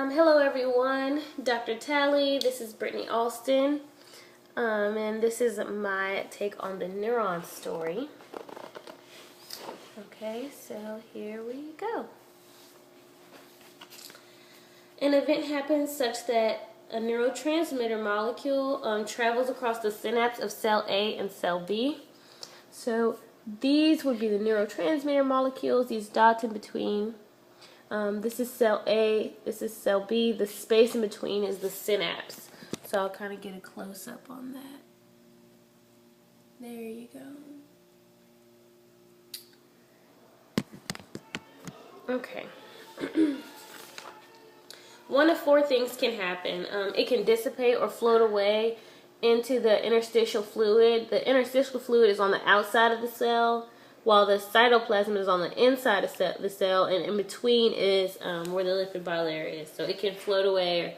Hello everyone, Dr. Tally, this is Brittany Alston, and this is my take on the Neuron Story. Okay, so here we go. An event happens such that a neurotransmitter molecule travels across the synapse of cell A and cell B. So these would be the neurotransmitter molecules, these dots in between. This is cell A, this is cell B, the space in between is the synapse. So I'll kind of get a close-up on that. There you go. Okay. One of four things can happen. It can dissipate or float away into the interstitial fluid. The interstitial fluid is on the outside of the cell, while the cytoplasm is on the inside of the cell, and in between is where the lipid bilayer is. So it can float away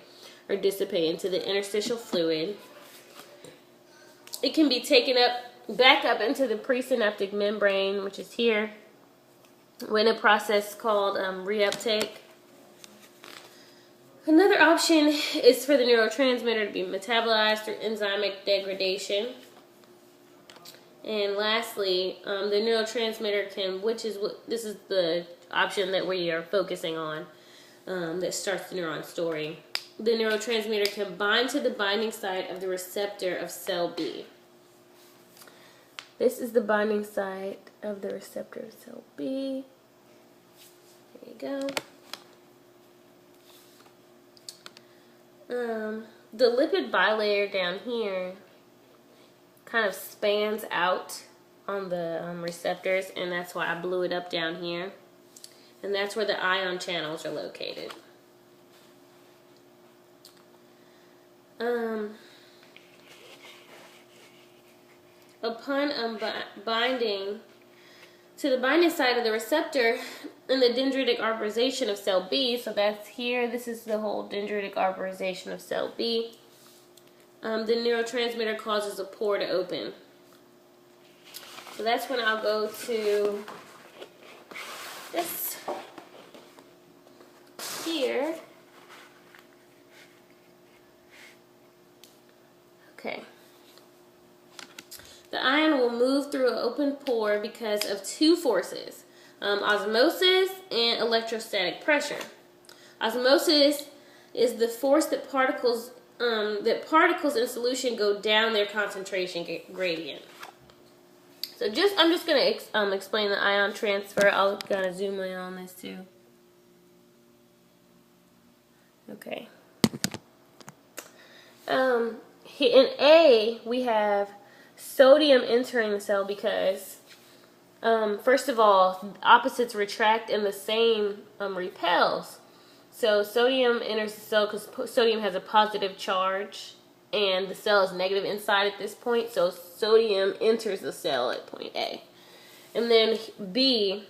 or dissipate into the interstitial fluid. It can be taken back up into the presynaptic membrane, which is here, in a process called reuptake. Another option is for the neurotransmitter to be metabolized through enzymic degradation. And lastly, the neurotransmitter can, this is the option that we are focusing on, that starts the neuron story. The neurotransmitter can bind to the binding site of the receptor of cell B. This is the binding site of the receptor of cell B. There you go. The lipid bilayer down here kind of spans out on the receptors, and that's why I blew it up down here. And that's where the ion channels are located. Upon binding to the binding site of the receptor in the dendritic arborization of cell B, so that's here, this is the whole dendritic arborization of cell B, the neurotransmitter causes a pore to open. So that's when I'll go to this here. Okay. The ion will move through an open pore because of two forces, osmosis and electrostatic pressure. Osmosis is the force that particles in solution go down their concentration gradient. So I'm just going to explain the ion transfer. I'll kind of zoom in on this too. Okay. In A, we have sodium entering the cell because, first of all, opposites retract and the same repels. So sodium enters the cell because sodium has a positive charge, and the cell is negative inside at this point. So sodium enters the cell at point A. And then B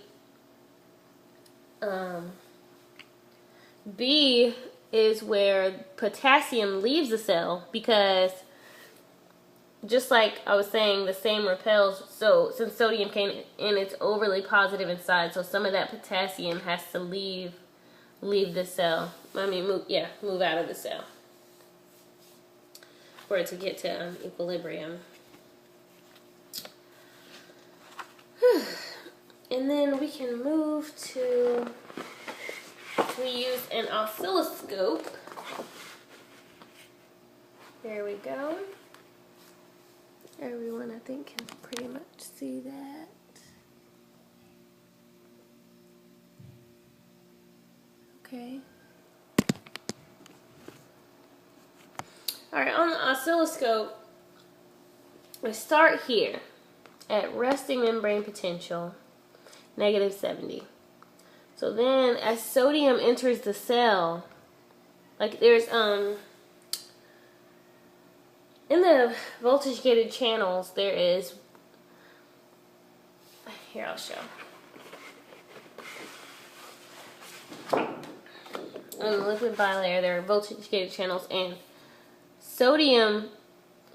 is where potassium leaves the cell because, just like I was saying, the same repels. So since sodium came in, it's overly positive inside. So some of that potassium has to leave the cell. Move out of the cell for it to get to equilibrium. And then we can move to, we use an oscilloscope. There we go. Everyone, I think, can pretty much see that. Okay. Alright, on the oscilloscope, we start here at resting membrane potential, -70. So then, as sodium enters the cell, like there's, in the voltage-gated channels, there is, here I'll show. On the lipid bilayer, there are voltage-gated channels, and sodium,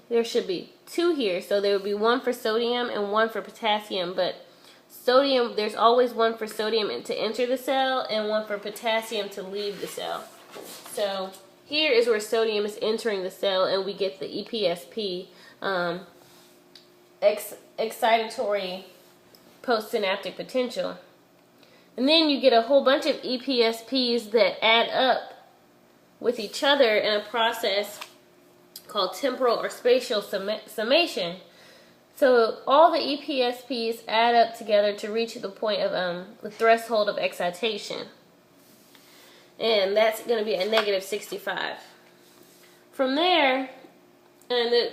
there should be two here, so there would be one for sodium and one for potassium, but sodium, there's always one for sodium to enter the cell and one for potassium to leave the cell. So here is where sodium is entering the cell, and we get the EPSP, excitatory postsynaptic potential. And then you get a whole bunch of EPSPs that add up with each other in a process called temporal or spatial summation. So all the EPSPs add up together to reach the point of the threshold of excitation. And that's going to be at negative 65. From there, and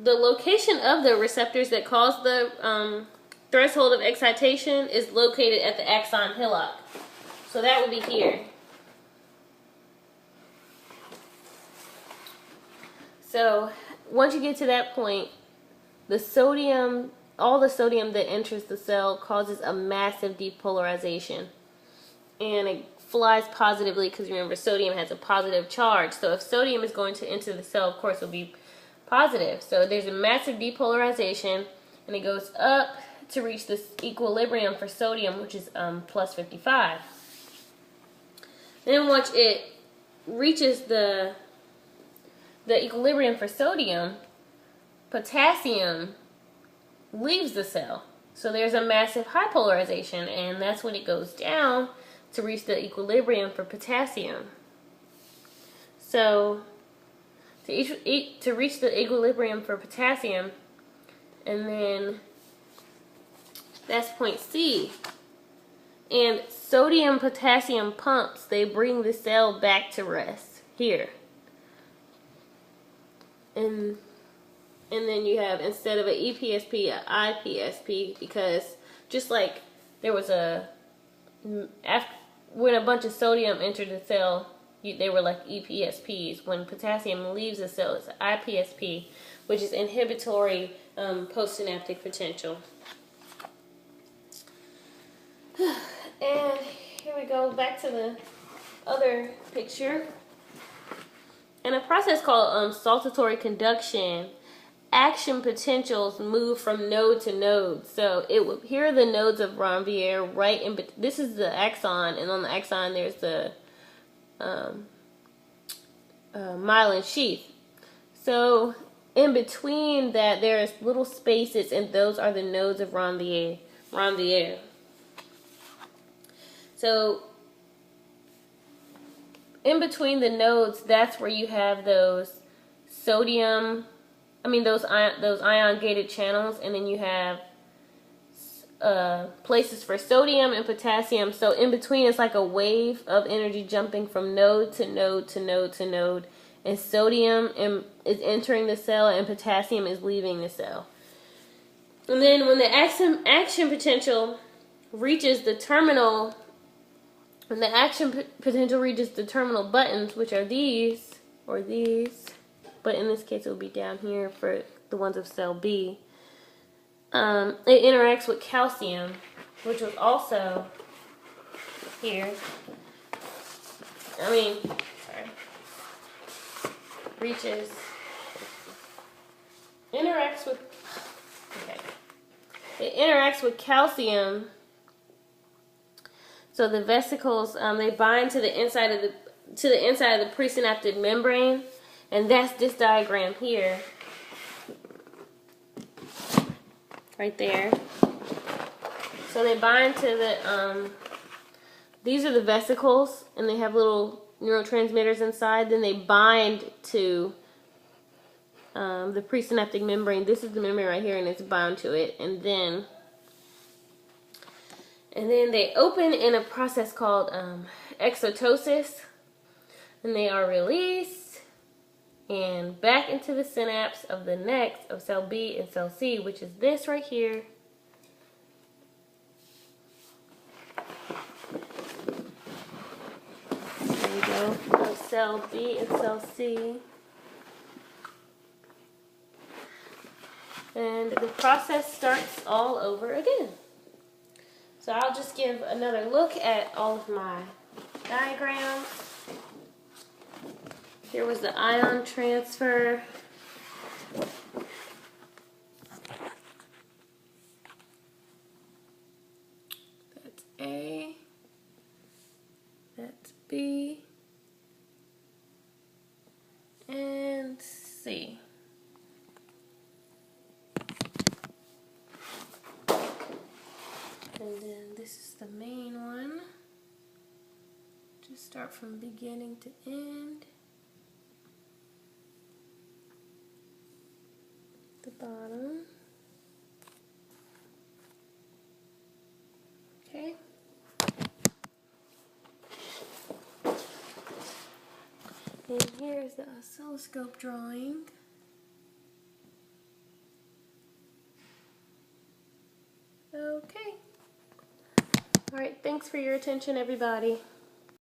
the location of the receptors that cause the threshold of excitation is located at the axon hillock. So that would be here. So once you get to that point, the sodium, all the sodium that enters the cell causes a massive depolarization. And it flies positively because remember, sodium has a positive charge. So if sodium is going to enter the cell, of course, it will be positive. So there's a massive depolarization, and it goes up to reach this equilibrium for sodium, which is plus 55. Then once it reaches the equilibrium for sodium, potassium leaves the cell. So there's a massive high polarization, and that's when it goes down to reach the equilibrium for potassium. So to reach the equilibrium for potassium, and then that's point C. And sodium potassium pumps, they bring the cell back to rest here. And then you have, instead of an EPSP, an IPSP, because just like there was when a bunch of sodium entered the cell, they were like EPSPs. When potassium leaves the cell, it's an IPSP, which is inhibitory postsynaptic potential. And here we go back to the other picture. In a process called saltatory conduction, action potentials move from node to node. So here are the nodes of Ranvier, right in. This is the axon, and on the axon there's the myelin sheath. So in between that, there's little spaces, and those are the nodes of Ranvier. So in between the nodes, that's where you have those those ion gated channels, and then you have places for sodium and potassium. So in between, it's like a wave of energy jumping from node to node to node to node, and sodium is entering the cell and potassium is leaving the cell. And then when the action potential reaches the terminal, when the action potential reaches the terminal buttons, which are these or these, but in this case it will be down here for the ones of cell B, it interacts with calcium, which was also here. It interacts with calcium. So the vesicles, they bind to the inside of the presynaptic membrane, and that's this diagram here, right there. So they bind to the these are the vesicles, and they have little neurotransmitters inside. Then they bind to the presynaptic membrane. This is the membrane right here, and it's bound to it, and then they open in a process called exotosis, and they are released and back into the synapse of the next of cell B and cell C, which is this right here. There you go, of cell B and cell C. And the process starts all over again. So I'll just give another look at all of my diagrams. Here was the ion transfer. That's A. That's B. Start from beginning to end. The bottom. Okay. And here's the oscilloscope drawing. Okay. All right, thanks for your attention, everybody.